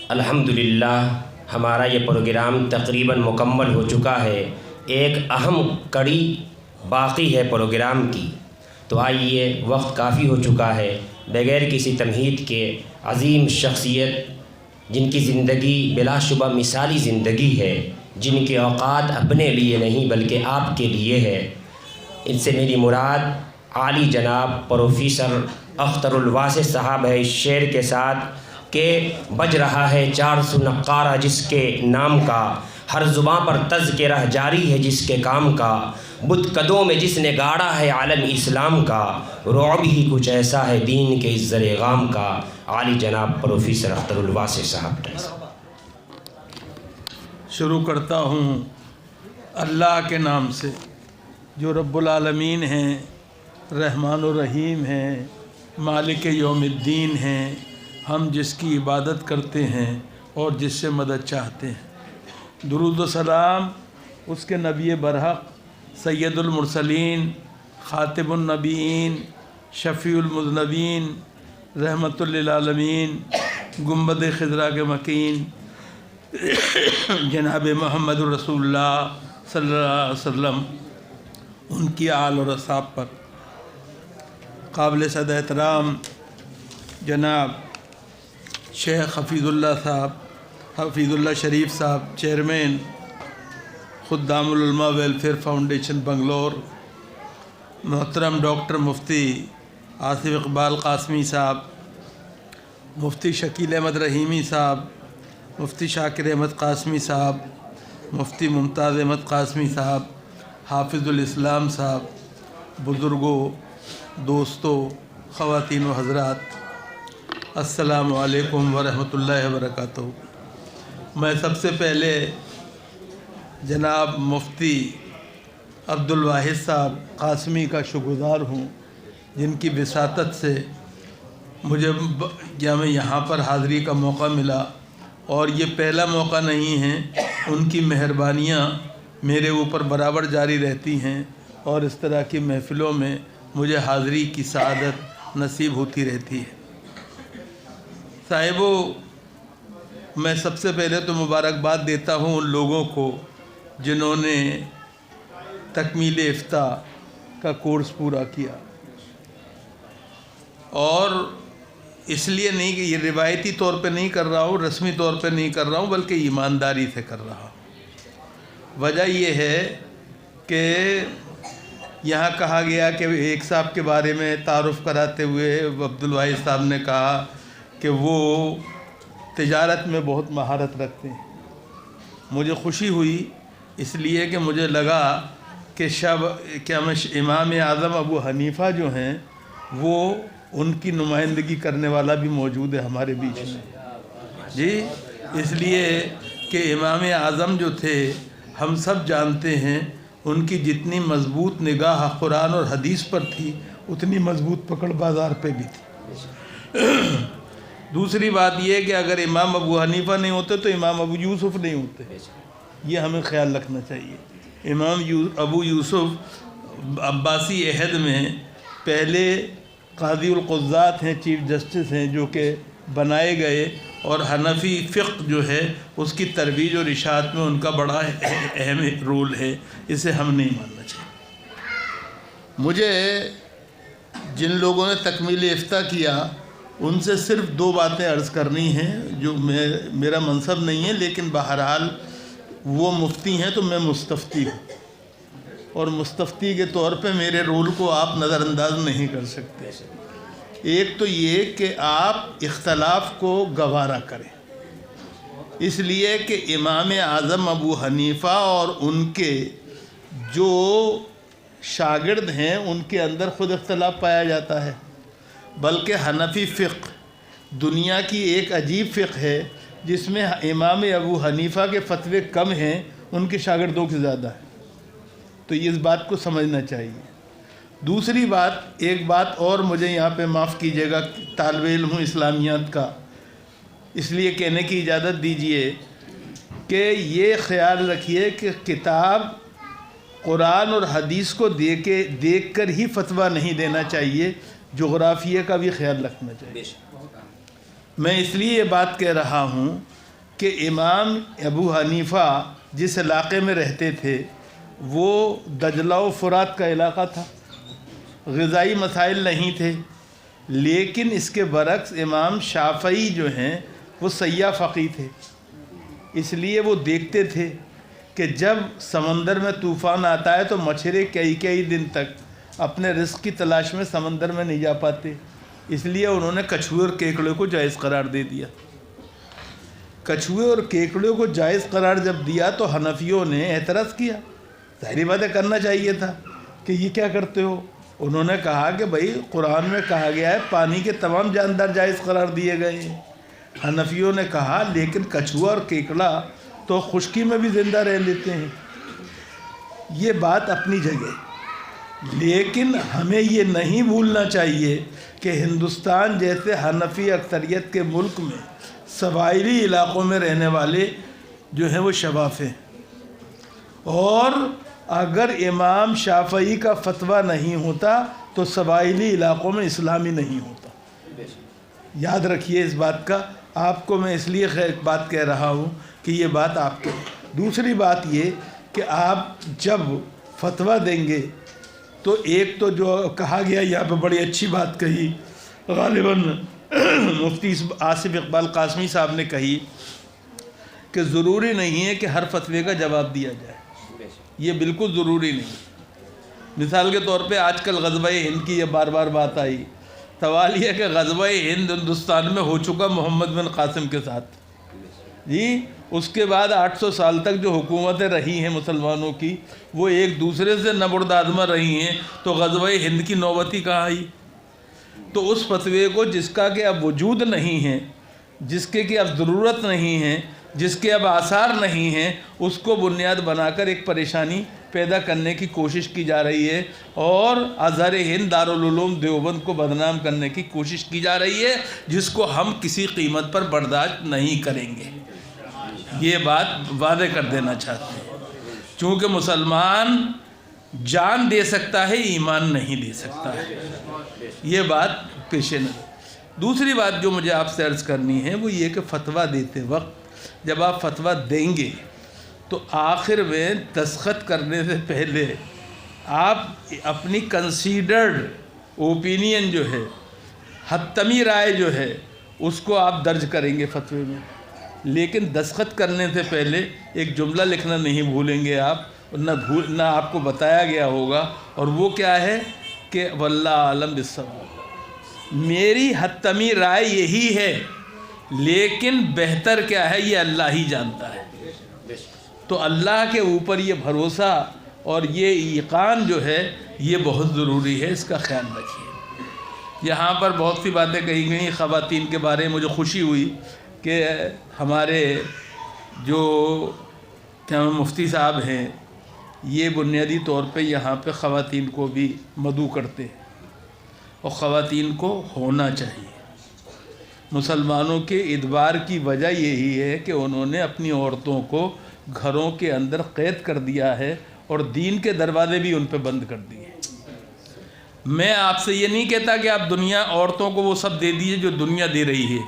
الحمدللہ ہمارا یہ پروگرام تقریباً مکمل ہو چکا ہے، ایک اہم کڑی باقی ہے پروگرام کی۔ تو آئیے، وقت کافی ہو چکا ہے، بغیر کسی تمہید کے عظیم شخصیت جن کی زندگی بلا شبہ مثالی زندگی ہے، جن کے اوقات اپنے لیے نہیں بلکہ آپ کے لیے ہے، ان سے میری مراد عالی جناب پروفیسر اختر الواسع صاحب ہے، اس شعر کے ساتھ کہ بج رہا ہے 400 نقارہ جس کے نام کا، ہر زباں پر تذکرہ جاری ہے جس کے کام کا، بت قدوں میں جس نے گاڑا ہے علم اسلام کا، رعب ہی کچھ ایسا ہے دین کے اس زر غام کا۔ عالی جناب پروفیسر اختر الواسع صاحب۔ شروع کرتا ہوں اللہ کے نام سے جو رب العالمین ہیں، رحمان الرحیم ہیں، مالک یوم الدین ہیں، ہم جس کی عبادت کرتے ہیں اور جس سے مدد چاہتے ہیں۔ درود و سلام اس کے نبی برحق سید المرسلین، خاتم النبیین، شفیع المذنبین، رحمت للعالمین، گنبد خضرا کے مکین جناب محمد رسول اللہ صلی اللہ علیہ وسلم، ان کی آل اور اصحاب پر۔ قابل صد احترام جناب شیخ حفیظ اللہ صاحب، حفیظ اللہ شریف صاحب، چیئرمین خدام العلماء ویلفیئر فاؤنڈیشن بنگلور، محترم ڈاکٹر مفتی آصف اقبال قاسمی صاحب، مفتی شکیل احمد رحیمی صاحب، مفتی شاکر احمد قاسمی صاحب، مفتی ممتاز احمد قاسمی صاحب، حافظ الاسلام صاحب، بزرگوں، دوستوں، خواتین و حضرات، السلام علیکم ورحمۃ اللہ وبرکاتہ۔ میں سب سے پہلے جناب مفتی عبد الواحد صاحب قاسمی کا شکرگزار ہوں، جن کی وساطت سے مجھے یہاں پر حاضری کا موقع ملا، اور یہ پہلا موقع نہیں ہے، ان کی مہربانیاں میرے اوپر برابر جاری رہتی ہیں، اور اس طرح کی محفلوں میں مجھے حاضری کی سعادت نصیب ہوتی رہتی ہے۔ صاحبو، میں سب سے پہلے تو مبارکباد دیتا ہوں ان لوگوں کو جنہوں نے تکمیل افتاء کا کورس پورا کیا، اور اس لیے نہیں کہ یہ روایتی طور پہ نہیں کر رہا ہوں، رسمی طور پہ نہیں کر رہا ہوں، بلکہ ایمانداری سے کر رہا ہوں۔ وجہ یہ ہے کہ یہاں کہا گیا کہ ایک صاحب کے بارے میں تعارف کراتے ہوئے عبد الواحد صاحب نے کہا کہ وہ تجارت میں بہت مہارت رکھتے ہیں۔ مجھے خوشی ہوئی، اس لیے کہ مجھے لگا کہ امام اعظم ابو حنیفہ جو ہیں وہ ان کی نمائندگی کرنے والا بھی موجود ہے ہمارے بیچ میں جی، اس لیے کہ امام اعظم جو تھے ہم سب جانتے ہیں، ان کی جتنی مضبوط نگاہ قرآن اور حدیث پر تھی، اتنی مضبوط پکڑ بازار پہ بھی تھی۔ دوسری بات یہ کہ اگر امام ابو حنیفہ نہیں ہوتے تو امام ابو یوسف نہیں ہوتے، یہ ہمیں خیال رکھنا چاہیے۔ امام ابو یوسف عباسی عہد میں پہلے قاضی القضات ہیں، چیف جسٹس ہیں، جو کہ بنائے گئے، اور حنفی فقہ جو ہے اس کی ترویج اور اشاعت میں ان کا بڑا اہم رول ہے، اسے ہم نہیں ماننا چاہیے۔ مجھے جن لوگوں نے تکمیل افتاء کیا ان سے صرف دو باتیں عرض کرنی ہیں، جو میرا منصب نہیں ہے، لیکن بہرحال وہ مفتی ہیں تو میں مستفتی ہوں، اور مستفتی کے طور پہ میرے رول کو آپ نظر انداز نہیں کر سکتے۔ ایک تو یہ کہ آپ اختلاف کو گوارا کریں، اس لیے کہ امام اعظم ابو حنیفہ اور ان کے جو شاگرد ہیں ان کے اندر خود اختلاف پایا جاتا ہے، بلکہ حنفی فقہ دنیا کی ایک عجیب فقہ ہے جس میں امام ابو حنیفہ کے فتوے کم ہیں، ان کے شاگردوں کے زیادہ ہیں، تو اس بات کو سمجھنا چاہیے۔ دوسری بات، ایک بات اور مجھے یہاں پہ معاف کیجیے گا، طالب علم ہوں اسلامیات کا، اس لیے کہنے کی اجازت دیجیے کہ یہ خیال رکھیے کہ کتاب قرآن اور حدیث کو دیکھ کر ہی فتویٰ نہیں دینا چاہیے، جغرافیے کا بھی خیال رکھنا چاہیے۔ میں اس لیے یہ بات کہہ رہا ہوں کہ امام ابو حنیفہ جس علاقے میں رہتے تھے وہ دجلہ و فرات کا علاقہ تھا، غذائی مسائل نہیں تھے، لیکن اس کے برعکس امام شافعی جو ہیں وہ سیاح فقیہ تھے۔ اس لیے وہ دیکھتے تھے کہ جب سمندر میں طوفان آتا ہے تو مچھرے کئی دن تک اپنے رزق کی تلاش میں سمندر میں نہیں جا پاتے، اس لیے انہوں نے کچھوے اور کیکڑے کو جائز قرار دے دیا۔ کچھوے اور کیکڑے کو جائز قرار جب دیا تو حنفیوں نے اعتراض کیا، ظاہری بات ہے کرنا چاہیے تھا کہ یہ کیا کرتے ہو۔ انہوں نے کہا کہ بھائی قرآن میں کہا گیا ہے پانی کے تمام جاندار جائز قرار دیے گئے ہیں۔ حنفیوں نے کہا لیکن کچھوا اور کیکڑا تو خشکی میں بھی زندہ رہ لیتے ہیں۔ یہ بات اپنی جگہ، لیکن ہمیں یہ نہیں بھولنا چاہیے کہ ہندوستان جیسے حنفی اکثریت کے ملک میں سواحلی علاقوں میں رہنے والے جو ہیں وہ شفاف ہیں، اور اگر امام شافعی کا فتویٰ نہیں ہوتا تو سواحلی علاقوں میں اسلامی نہیں ہوتا۔ یاد رکھیے اس بات کا، آپ کو میں اس لیے بات کہہ رہا ہوں کہ یہ بات آپ کے۔ دوسری بات یہ کہ آپ جب فتویٰ دیں گے تو ایک تو جو کہا گیا یہاں پہ بڑی اچھی بات کہی، غالباً مفتی آصف اقبال قاسمی صاحب نے کہی کہ ضروری نہیں ہے کہ ہر فتوے کا جواب دیا جائے، یہ بالکل ضروری نہیں۔ مثال کے طور پہ آج کل غزوہ ہند کی یہ بار بار بات آئی، سوال یہ کہ غزوہ ہند ہندوستان میں ہو چکا محمد بن قاسم کے ساتھ، جی اس کے بعد 800 سال تک جو حکومتیں رہی ہیں مسلمانوں کی وہ ایک دوسرے سے نبردآزما رہی ہیں، تو غزوہ ہند کی نوبتی کہاں آئی؟ تو اس فتوے کو جس کا کہ اب وجود نہیں ہے، جس کے کہ اب ضرورت نہیں ہے، جس کے اب آثار نہیں ہیں، اس کو بنیاد بنا کر ایک پریشانی پیدا کرنے کی کوشش کی جا رہی ہے، اور ازہر ہند دارالعلوم دیوبند کو بدنام کرنے کی کوشش کی جا رہی ہے، جس کو ہم کسی قیمت پر برداشت نہیں کریں گے۔ یہ بات واضح کر دینا چاہتے ہیں، چونکہ مسلمان جان دے سکتا ہے، ایمان نہیں دے سکتا ہے، یہ بات پیش نظر۔ دوسری بات جو مجھے آپ سے عرض کرنی ہے وہ یہ کہ فتویٰ دیتے وقت جب آپ فتویٰ دیں گے تو آخر میں دستخط کرنے سے پہلے آپ اپنی کنسیڈرڈ اوپینین جو ہے، حتمی رائے جو ہے، اس کو آپ درج کریں گے فتوے میں، لیکن دستخط کرنے سے پہلے ایک جملہ لکھنا نہیں بھولیں گے آپ، نہ آپ کو بتایا گیا ہوگا، اور وہ کیا ہے کہ واللہ عالم بالصواب، میری حتمی رائے یہی ہے لیکن بہتر کیا ہے یہ اللہ ہی جانتا ہے۔ تو اللہ کے اوپر یہ بھروسہ اور یہ ایقان جو ہے یہ بہت ضروری ہے، اس کا خیال رکھیے۔ یہاں پر بہت سی باتیں کہی گئیں خواتین کے بارے میں، مجھے خوشی ہوئی کہ ہمارے جو مفتی صاحب ہیں یہ بنیادی طور پہ یہاں پہ خواتین کو بھی مدعو کرتے ہیں، اور خواتین کو ہونا چاہیے۔ مسلمانوں کے ادبار کی وجہ یہی ہے کہ انہوں نے اپنی عورتوں کو گھروں کے اندر قید کر دیا ہے اور دین کے دروازے بھی ان پہ بند کر دیے۔ میں آپ سے یہ نہیں کہتا کہ آپ دنیا عورتوں کو وہ سب دے دیجئے جو دنیا دے رہی ہے،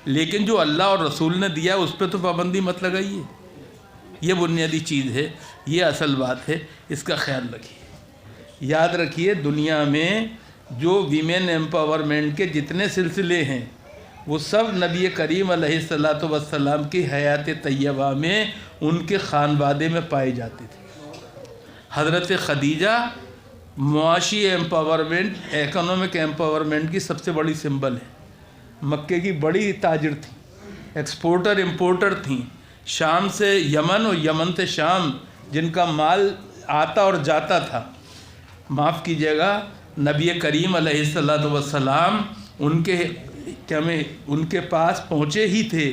لیکن جو اللہ اور رسول نے دیا اس پہ تو پابندی مت لگائیے، یہ بنیادی چیز ہے، یہ اصل بات ہے، اس کا خیال رکھیے۔ یاد رکھیے دنیا میں جو ویمن ایمپاورمنٹ کے جتنے سلسلے ہیں وہ سب نبی کریم علیہ الصلاۃ والسلام کی حیات طیبہ میں ان کے خانوادے میں پائے جاتے تھے۔ حضرت خدیجہ معاشی ایمپاورمنٹ، اکنامک ایمپاورمنٹ کی سب سے بڑی سمبل ہے، مکے کی بڑی تاجر تھیں، ایکسپورٹر امپورٹر تھیں، شام سے یمن اور یمن سے شام جن کا مال آتا اور جاتا تھا۔ معاف کیجیے گا، نبی کریم علیہ الصلاۃ والسلام ان کے پاس پہنچے ہی تھے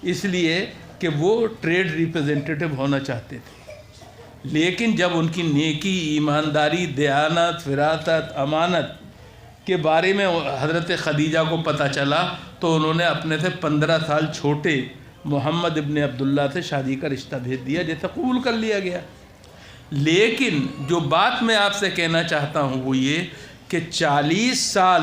اس لیے کہ وہ ٹریڈ ریپرزینٹیٹیو ہونا چاہتے تھے، لیکن جب ان کی نیکی، ایمانداری، دیانت، فراست، امانت کے بارے میں حضرت خدیجہ کو پتہ چلا تو انہوں نے اپنے سے 15 سال چھوٹے محمد ابن عبداللہ سے شادی کا رشتہ بھیج دیا، جیسے قبول کر لیا گیا۔ لیکن جو بات میں آپ سے کہنا چاہتا ہوں وہ یہ کہ 40 سال